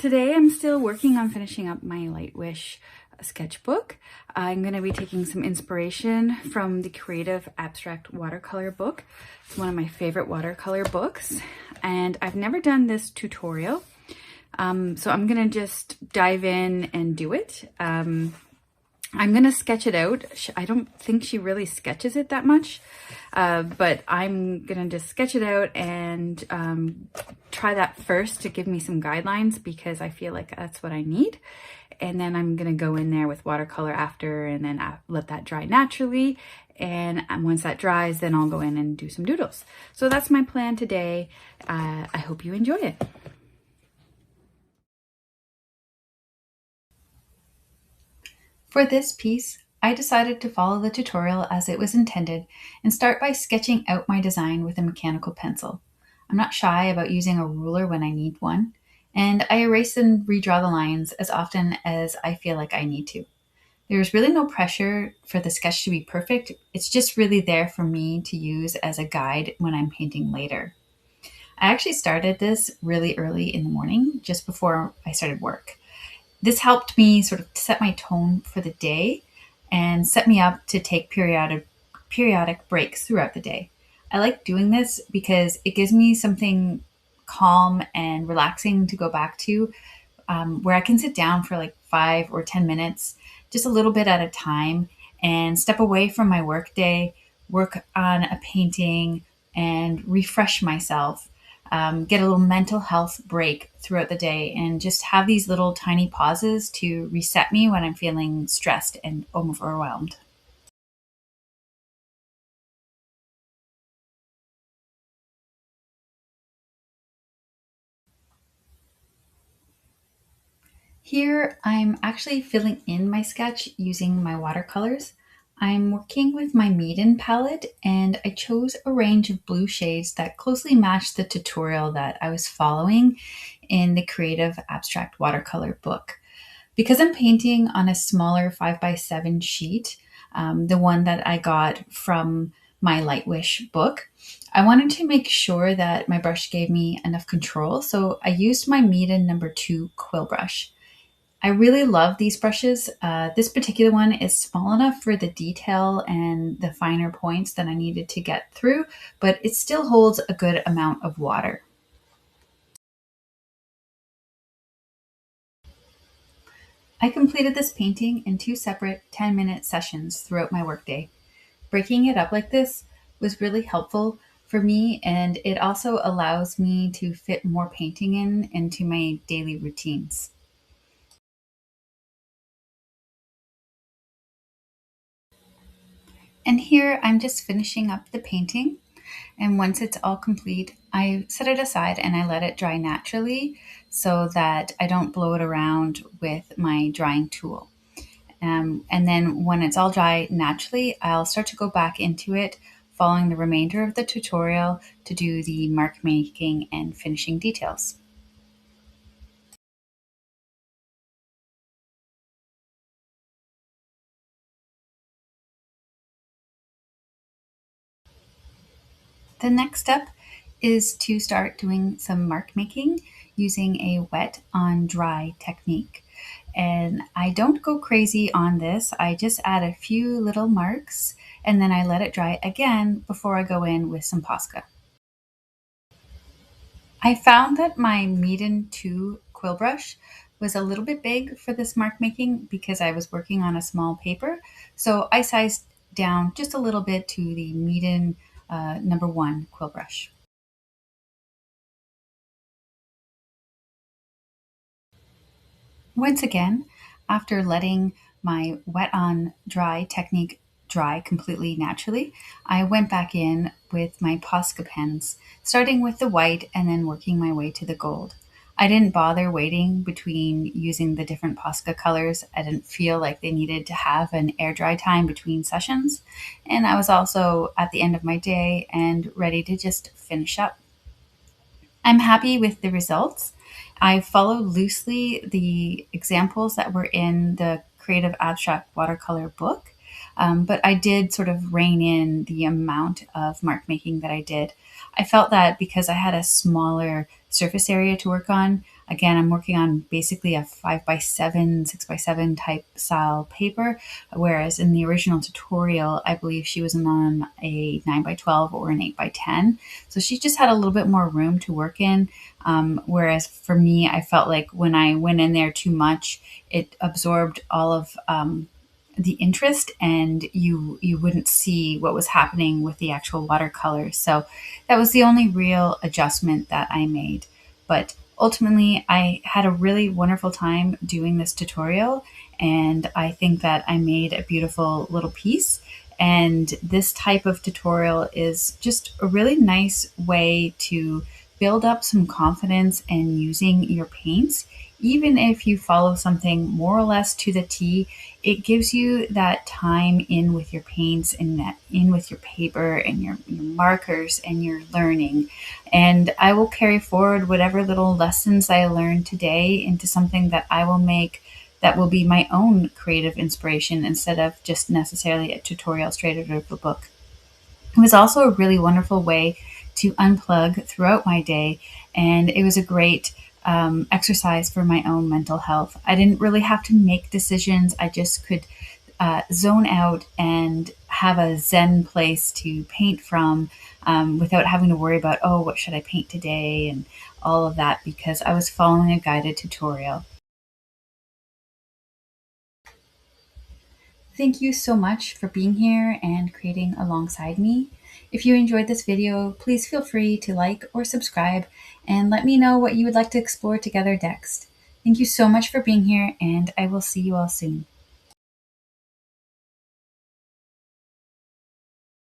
Today I'm still working on finishing up my Light Wish sketchbook. I'm going to be taking some inspiration from the Creative Abstract Watercolour book. It's one of my favorite watercolor books, and I've never done this tutorial. So I'm going to just dive in and do it. I'm going to sketch it out. I don't think she really sketches it that much, but I'm going to just sketch it out and try that first to give me some guidelines, because I feel like that's what I need. And then I'm going to go in there with watercolor after, and then let that dry naturally. And once that dries, then I'll go in and do some doodles. So that's my plan today. I hope you enjoy it. For this piece, I decided to follow the tutorial as it was intended and start by sketching out my design with a mechanical pencil. I'm not shy about using a ruler when I need one, and I erase and redraw the lines as often as I feel like I need to. There's really no pressure for the sketch to be perfect. It's just really there for me to use as a guide when I'm painting later. I actually started this really early in the morning, just before I started work. This helped me sort of set my tone for the day and set me up to take periodic breaks throughout the day. I like doing this because it gives me something calm and relaxing to go back to, where I can sit down for like 5 or 10 minutes, just a little bit at a time, and step away from my work day, work on a painting, and refresh myself. Get a little mental health break throughout the day, and just have these little tiny pauses to reset me when I'm feeling stressed and overwhelmed. Here, I'm actually filling in my sketch using my watercolors. I'm working with my Meeden palette, and I chose a range of blue shades that closely match the tutorial that I was following in the Creative Abstract Watercolor book. Because I'm painting on a smaller 5x7 sheet, the one that I got from my Light Wish book, I wanted to make sure that my brush gave me enough control, so I used my Meeden #2 quill brush. I really love these brushes. This particular one is small enough for the detail and the finer points that I needed to get through, but it still holds a good amount of water. I completed this painting in 2 separate 10-minute sessions throughout my workday. Breaking it up like this was really helpful for me, and it also allows me to fit more painting into my daily routines. And here I'm just finishing up the painting. And once it's all complete, I set it aside and I let it dry naturally so that I don't blow it around with my drying tool. And then when it's all dry naturally, I'll start to go back into it, following the remainder of the tutorial to do the mark making and finishing details. The next step is to start doing some mark making using a wet on dry technique. And I don't go crazy on this. I just add a few little marks and then I let it dry again before I go in with some Posca. I found that my Meeden 2 quill brush was a little bit big for this mark making because I was working on a small paper. So I sized down just a little bit to the Meeden #1 quill brush. Once again, after letting my wet on dry technique dry completely naturally, I went back in with my Posca pens, starting with the white and then working my way to the gold. I didn't bother waiting between using the different Posca colors. I didn't feel like they needed to have an air dry time between sessions. And I was also at the end of my day and ready to just finish up. I'm happy with the results. I followed loosely the examples that were in the Creative Abstract Watercolor book, but I did sort of rein in the amount of mark making that I did. I felt that because I had a smaller surface area to work on, Again, I'm working on basically a 5x7, 6x7 type style paper, whereas in the original tutorial, I believe she was on a 9x12 or an 8x10. So she just had a little bit more room to work in. Whereas for me, I felt like when I went in there too much, it absorbed all of the interest, and you wouldn't see what was happening with the actual watercolor. So that was the only real adjustment that I made. But ultimately, I had a really wonderful time doing this tutorial, and I think that I made a beautiful little piece. And this type of tutorial is just a really nice way to build up some confidence in using your paints. Even if you follow something more or less to the T, it gives you that time in with your paints and that in with your paper and your markers and your learning. And I will carry forward whatever little lessons I learned today into something that I will make that will be my own creative inspiration instead of just necessarily a tutorial straight out of a book. It was also a really wonderful way to unplug throughout my day, and it was a great exercise for my own mental health. I didn't really have to make decisions, I just could zone out and have a zen place to paint from without having to worry about, oh, what should I paint today, and all of that, because I was following a guided tutorial. Thank you so much for being here and creating alongside me. If you enjoyed this video, please feel free to like or subscribe and let me know what you would like to explore together next. Thank you so much for being here, and I will see you all soon.